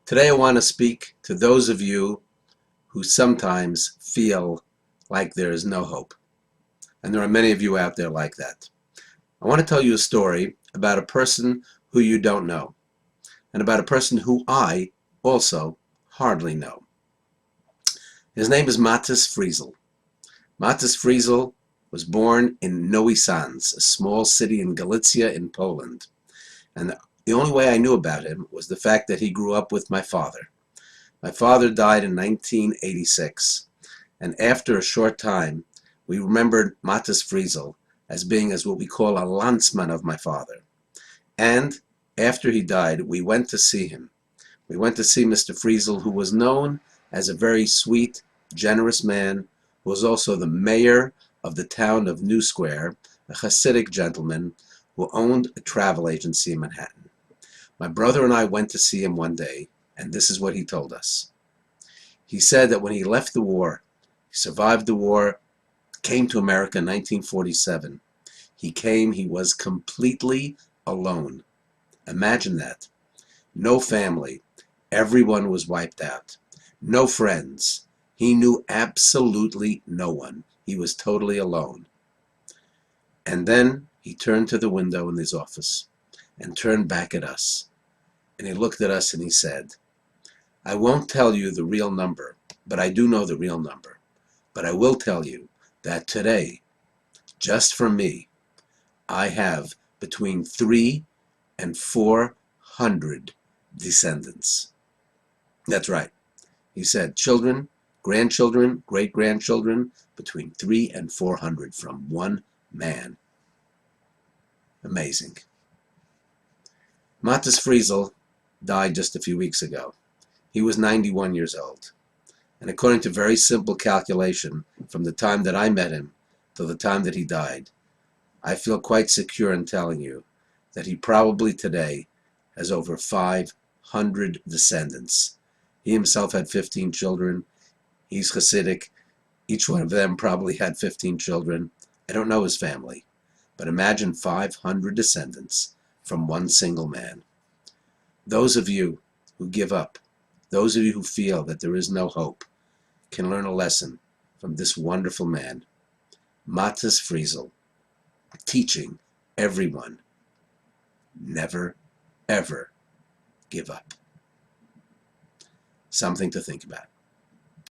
Today I want to speak to those of you who sometimes feel like there is no hope. And there are many of you out there like that. I want to tell you a story about a person who you don't know, and about a person who I also hardly know. His name is Matis Friesel. Matis Friesel was born in Nowy Sącz, a small city in Galicia in Poland. And the only way I knew about him was the fact that he grew up with my father. My father died in 1986, and after a short time, we remembered Matis Friesel as being as what we call a landsman of my father. And after he died, we went to see him. We went to see Mr. Friesel, who was known as a very sweet, generous man, who was also the mayor of the town of New Square, a Hasidic gentleman who owned a travel agency in Manhattan. My brother and I went to see him one day, and this is what he told us. He said that when he left the war, he survived the war, came to America in 1947. He was completely alone. Imagine that. No family. Everyone was wiped out. No friends. He knew absolutely no one. He was totally alone. And then he turned to the window in his office and turned back at us. And he looked at us and he said, "I won't tell you the real number, but I do know the real number. But I will tell you that today, just for me, I have between 300 and 400 descendants." That's right. He said children, grandchildren, great-grandchildren, between 300 and 400 from one man. Amazing. Matis Friesel died just a few weeks ago. He was 91 years old. And according to very simple calculation, from the time that I met him till the time that he died, I feel quite secure in telling you that he probably today has over 500 descendants. He himself had 15 children. He's Hasidic. Each one of them probably had 15 children. I don't know his family, but imagine 500 descendants from one single man. Those of you who give up, those of you who feel that there is no hope, can learn a lesson from this wonderful man, Matis Friesel, teaching everyone, never, ever give up. Something to think about.